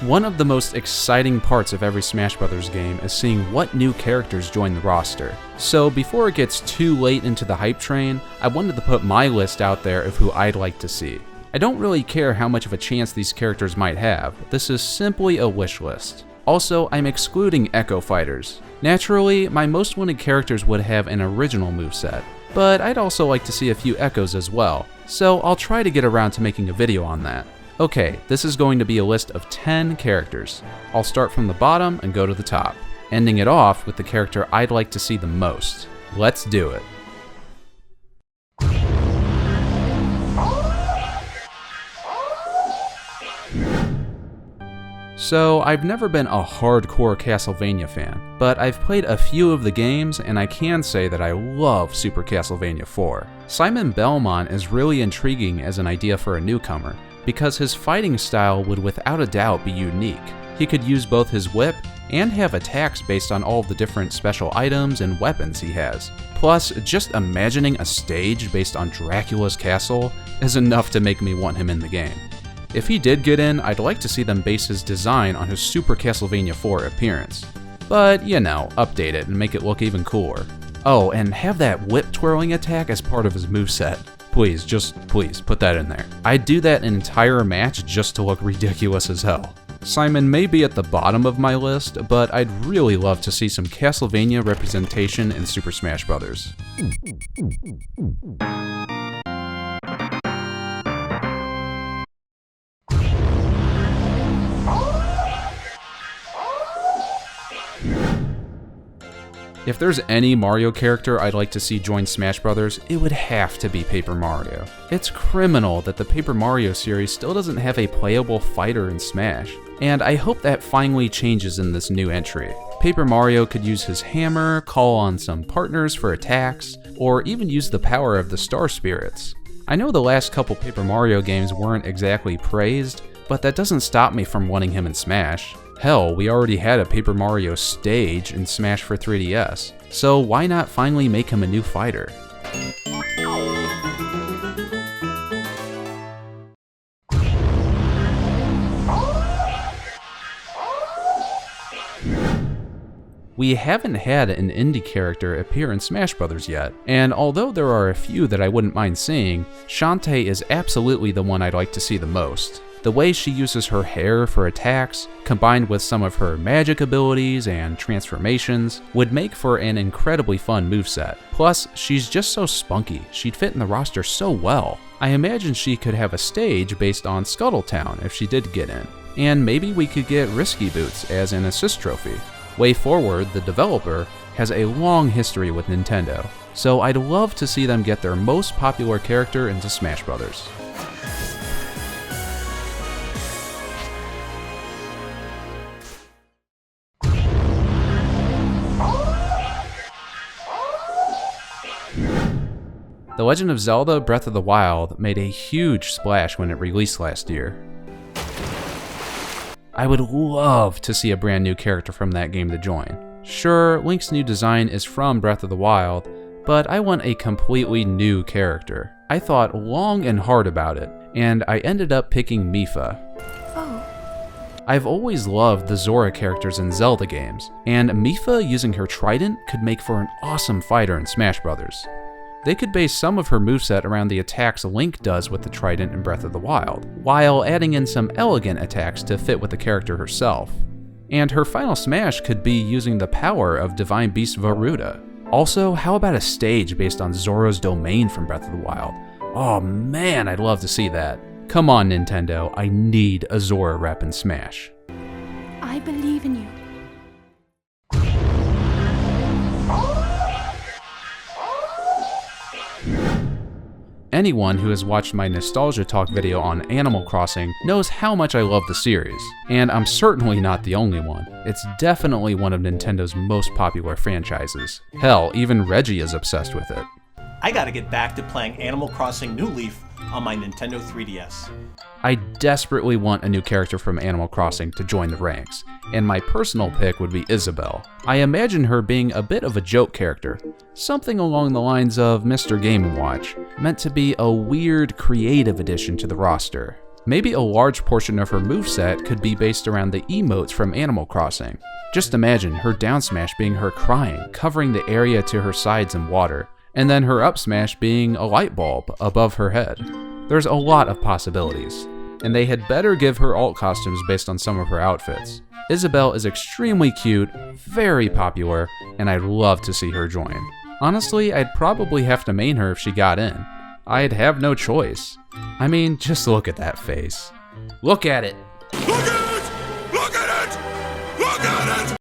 One of the most exciting parts of every Smash Bros. Game is seeing what new characters join the roster. So before it gets too late into the hype train, I wanted to put my list out there of who I'd like to see. I don't really care how much of a chance these characters might have, this is simply a wish list. Also, I'm excluding Echo Fighters. Naturally, my most wanted characters would have an original moveset, but I'd also like to see a few Echoes as well, so I'll try to get around to making a video on that. Okay, this is going to be a list of 10 characters. I'll start from the bottom and go to the top, ending it off with the character I'd like to see the most. Let's do it. So, I've never been a hardcore Castlevania fan, but I've played a few of the games and I can say that I love Super Castlevania 4. Simon Belmont is really intriguing as an idea for a newcomer, because his fighting style would without a doubt be unique. He could use both his whip and have attacks based on all of the different special items and weapons he has. Plus, just imagining a stage based on Dracula's castle is enough to make me want him in the game. If he did get in, I'd like to see them base his design on his Super Castlevania 4 appearance. But, you know, update it and make it look even cooler. Oh, and have that whip twirling attack as part of his moveset. Please, just please, put that in there. I'd do that an entire match just to look ridiculous as hell. Simon may be at the bottom of my list, but I'd really love to see some Castlevania representation in Super Smash Bros. If there's any Mario character I'd like to see join Smash Bros., it would have to be Paper Mario. It's criminal that the Paper Mario series still doesn't have a playable fighter in Smash, and I hope that finally changes in this new entry. Paper Mario could use his hammer, call on some partners for attacks, or even use the power of the Star Spirits. I know the last couple Paper Mario games weren't exactly praised, but that doesn't stop me from wanting him in Smash. Hell, we already had a Paper Mario stage in Smash for 3DS, so why not finally make him a new fighter? We haven't had an indie character appear in Smash Bros. Yet, and although there are a few that I wouldn't mind seeing, Shantae is absolutely the one I'd like to see the most. The way she uses her hair for attacks, combined with some of her magic abilities and transformations, would make for an incredibly fun moveset. Plus, she's just so spunky, she'd fit in the roster so well. I imagine she could have a stage based on Scuttletown if she did get in. And maybe we could get Risky Boots as an assist trophy. WayForward, the developer, has a long history with Nintendo, so I'd love to see them get their most popular character into Smash Bros. The Legend of Zelda Breath of the Wild made a huge splash when it released last year. I would love to see a brand new character from that game to join. Sure, Link's new design is from Breath of the Wild, but I want a completely new character. I thought long and hard about it, and I ended up picking Mipha. I've always loved the Zora characters in Zelda games, and Mipha using her trident could make for an awesome fighter in Smash Bros. They could base some of her moveset around the attacks Link does with the trident in Breath of the Wild, while adding in some elegant attacks to fit with the character herself. And her final smash could be using the power of Divine Beast Varuda. Also, how about a stage based on Zora's domain from Breath of the Wild? Oh man, I'd love to see that. Come on, Nintendo, I need a Zora rep in Smash. I believe in you. Anyone who has watched my Nostalgia Talk video on Animal Crossing knows how much I love the series, and I'm certainly not the only one. It's definitely one of Nintendo's most popular franchises. Hell, even Reggie is obsessed with it. I gotta get back to playing Animal Crossing New Leaf on my Nintendo 3DS. I desperately want a new character from Animal Crossing to join the ranks, and my personal pick would be Isabelle. I imagine her being a bit of a joke character, something along the lines of Mr. Game & Watch, meant to be a weird, creative addition to the roster. Maybe a large portion of her moveset could be based around the emotes from Animal Crossing. Just imagine her down smash being her crying, covering the area to her sides in water, and then her up smash being a light bulb above her head. There's a lot of possibilities, and they had better give her alt costumes based on some of her outfits. Isabelle is extremely cute, very popular, and I'd love to see her join. Honestly, I'd probably have to main her if she got in. I'd have no choice. I mean, just look at that face. Look at it! Look at it! Look at it! Look at it!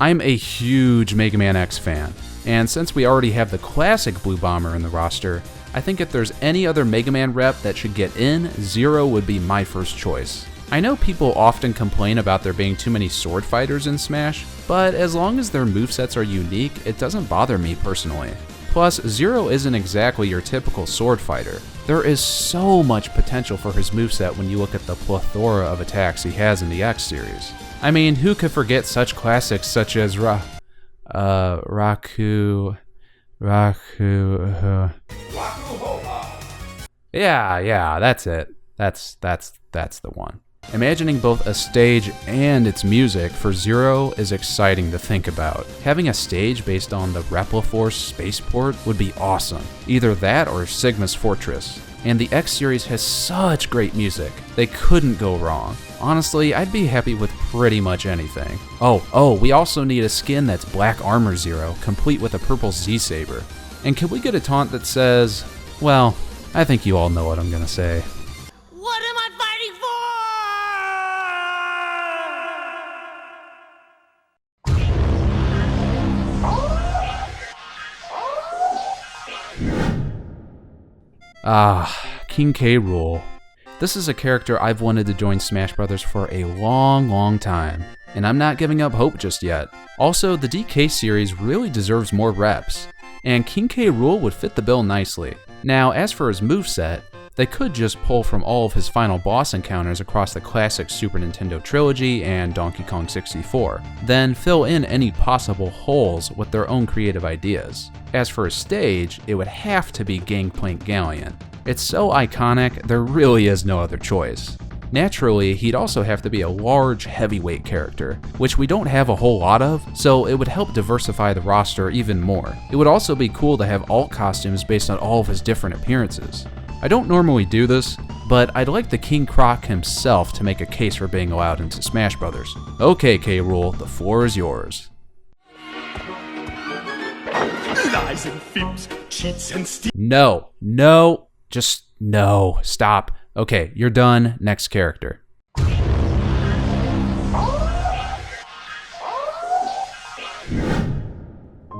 I'm a huge Mega Man X fan, and since we already have the classic Blue Bomber in the roster, I think if there's any other Mega Man rep that should get in, Zero would be my first choice. I know people often complain about there being too many sword fighters in Smash, but as long as their movesets are unique, it doesn't bother me personally. Plus, Zero isn't exactly your typical sword fighter. There is so much potential for his moveset when you look at the plethora of attacks he has in the X series. I mean, who could forget such classics such as Raku. Yeah, that's it. That's the one. Imagining both a stage and its music for Zero is exciting to think about. Having a stage based on the Repliforce spaceport would be awesome. Either that or Sigma's Fortress. And the X series has such great music. They couldn't go wrong. Honestly, I'd be happy with pretty much anything. Oh, we also need a skin that's Black Armor Zero, complete with a purple Z-Saber. And can we get a taunt that says, well, I think you all know what I'm gonna say. What am I fighting for? King K. Rool. This is a character I've wanted to join Smash Bros. For a long time, and I'm not giving up hope just yet. Also, the DK series really deserves more reps, and King K. Rool would fit the bill nicely. Now, as for his moveset, they could just pull from all of his final boss encounters across the classic Super Nintendo trilogy and Donkey Kong 64, then fill in any possible holes with their own creative ideas. As for his stage, it would have to be Gangplank Galleon. It's so iconic, there really is no other choice. Naturally, he'd also have to be a large, heavyweight character, which we don't have a whole lot of, so it would help diversify the roster even more. It would also be cool to have alt costumes based on all of his different appearances. I don't normally do this, but I'd like the King Croc himself to make a case for being allowed into Smash Bros. Okay, K. Rool, the floor is yours. Lies and fibs, cheats and steals. No, just no, stop. Okay, you're done, next character.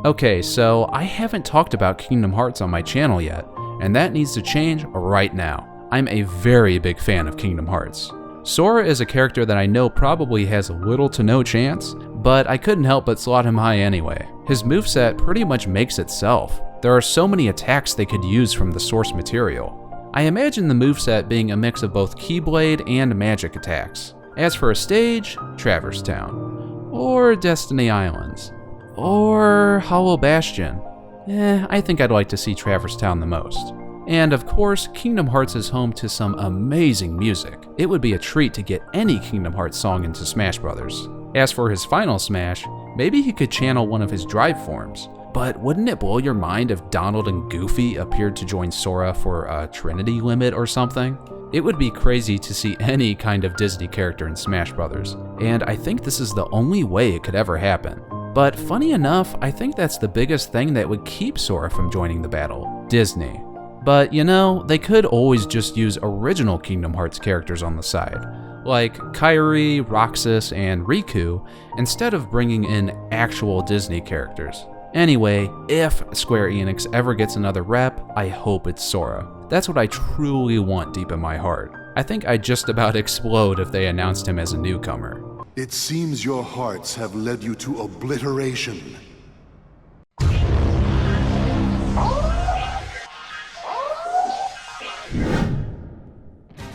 Okay, so I haven't talked about Kingdom Hearts on my channel yet, and that needs to change right now. I'm a very big fan of Kingdom Hearts. Zora is a character that I know probably has little to no chance, but I couldn't help but slot him high anyway. His moveset pretty much makes itself. There are so many attacks they could use from the source material. I imagine the moveset being a mix of both Keyblade and magic attacks. As for a stage, Traverse Town, or Destiny Islands, or Hollow Bastion. I think I'd like to see Traverse Town the most. And of course, Kingdom Hearts is home to some amazing music. It would be a treat to get any Kingdom Hearts song into Smash Bros. As for his final Smash, maybe he could channel one of his drive forms. But wouldn't it blow your mind if Donald and Goofy appeared to join Sora for a Trinity limit or something? It would be crazy to see any kind of Disney character in Smash Bros. And I think this is the only way it could ever happen. But funny enough, I think that's the biggest thing that would keep Sora from joining the battle: Disney. But you know, they could always just use original Kingdom Hearts characters on the side, like Kairi, Roxas, and Riku, instead of bringing in actual Disney characters. Anyway, if Square Enix ever gets another rep, I hope it's Sora. That's what I truly want deep in my heart. I think I'd just about explode if they announced him as a newcomer. It seems your hearts have led you to obliteration.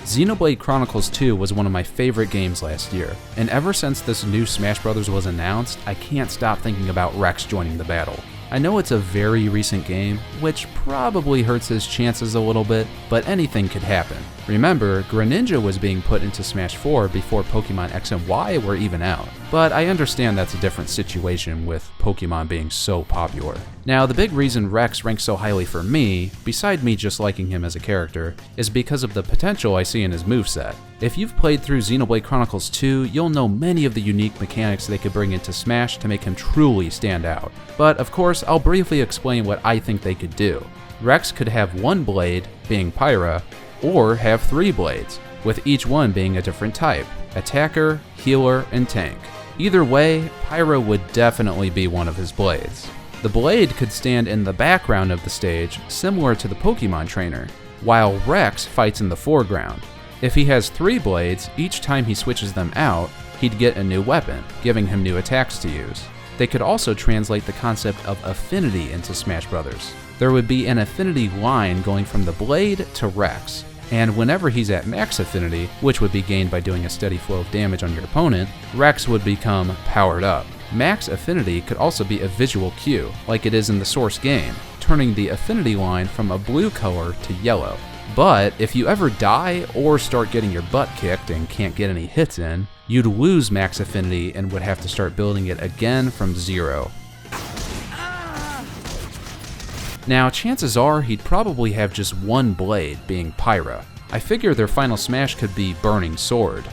Xenoblade Chronicles 2 was one of my favorite games last year, and ever since this new Smash Bros. Was announced, I can't stop thinking about Rex joining the battle. I know it's a very recent game, which probably hurts his chances a little bit, but anything could happen. Remember, Greninja was being put into Smash 4 before Pokemon X and Y were even out, but I understand that's a different situation with Pokemon being so popular. Now, the big reason Rex ranks so highly for me, beside me just liking him as a character, is because of the potential I see in his moveset. If you've played through Xenoblade Chronicles 2, you'll know many of the unique mechanics they could bring into Smash to make him truly stand out. But of course, I'll briefly explain what I think they could do. Rex could have one blade, being Pyra, or have 3 blades, with each one being a different type: attacker, healer, and tank. Either way, Pyra would definitely be one of his blades. The blade could stand in the background of the stage, similar to the Pokemon trainer, while Rex fights in the foreground. If he has 3 blades, each time he switches them out, he'd get a new weapon, giving him new attacks to use. They could also translate the concept of affinity into Smash Bros. There would be an affinity line going from the blade to Rex, and whenever he's at max affinity, which would be gained by doing a steady flow of damage on your opponent, Rex would become powered up. Max affinity could also be a visual cue, like it is in the source game, turning the affinity line from a blue color to yellow. But if you ever die or start getting your butt kicked and can't get any hits in, you'd lose max affinity and would have to start building it again from 0. Now, chances are he'd probably have just one blade, being Pyra. I figure their final smash could be Burning Sword.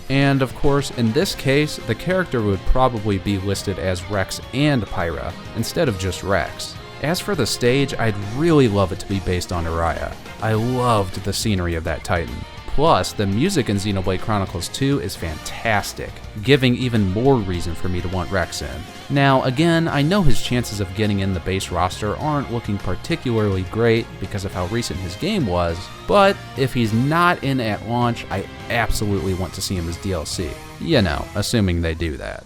And of course, in this case, the character would probably be listed as Rex and Pyra, instead of just Rex. As for the stage, I'd really love it to be based on Uriah. I loved the scenery of that Titan. Plus, the music in Xenoblade Chronicles 2 is fantastic, giving even more reason for me to want Rex in. Now, again, I know his chances of getting in the base roster aren't looking particularly great because of how recent his game was, but if he's not in at launch, I absolutely want to see him as DLC. You know, assuming they do that.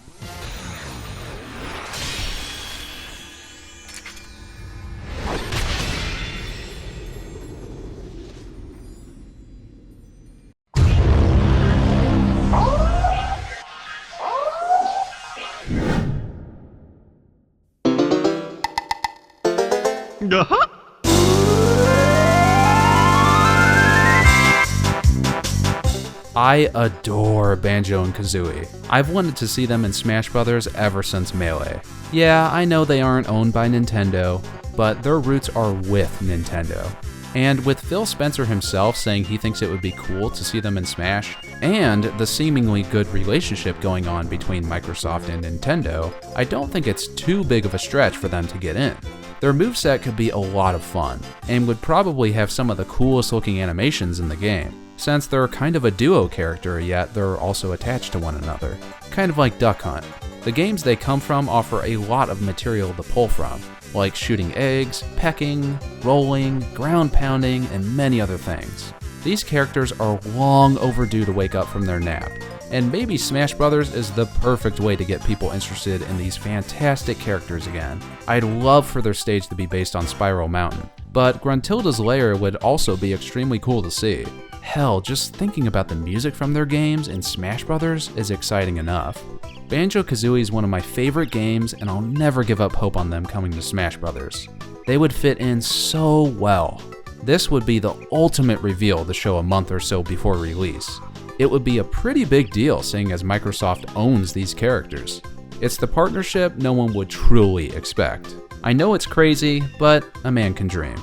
I adore Banjo and Kazooie. I've wanted to see them in Smash Bros. Ever since Melee. Yeah, I know they aren't owned by Nintendo, but their roots are with Nintendo. And with Phil Spencer himself saying he thinks it would be cool to see them in Smash, and the seemingly good relationship going on between Microsoft and Nintendo, I don't think it's too big of a stretch for them to get in. Their moveset could be a lot of fun, and would probably have some of the coolest looking animations in the game, since they're kind of a duo character, yet they're also attached to one another, kind of like Duck Hunt. The games they come from offer a lot of material to pull from, like shooting eggs, pecking, rolling, ground pounding, and many other things. These characters are long overdue to wake up from their nap, and maybe Smash Bros. Is the perfect way to get people interested in these fantastic characters again. I'd love for their stage to be based on Spiral Mountain, but Gruntilda's Lair would also be extremely cool to see. Hell, just thinking about the music from their games in Smash Bros. Is exciting enough. Banjo-Kazooie is one of my favorite games, and I'll never give up hope on them coming to Smash Bros. They would fit in so well. This would be the ultimate reveal to show a month or so before release. It would be a pretty big deal seeing as Microsoft owns these characters. It's the partnership no one would truly expect. I know it's crazy, but a man can dream.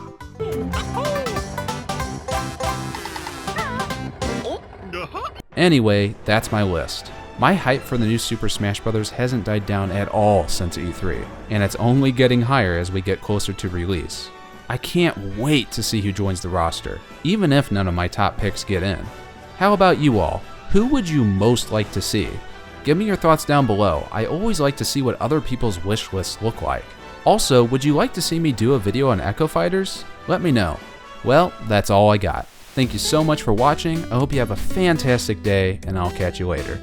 Anyway, that's my list. My hype for the new Super Smash Bros. Hasn't died down at all since E3, and it's only getting higher as we get closer to release. I can't wait to see who joins the roster, even if none of my top picks get in. How about you all? Who would you most like to see? Give me your thoughts down below. I always like to see what other people's wish lists look like. Also, would you like to see me do a video on Echo Fighters? Let me know. Well, that's all I got. Thank you so much for watching. I hope you have a fantastic day, and I'll catch you later.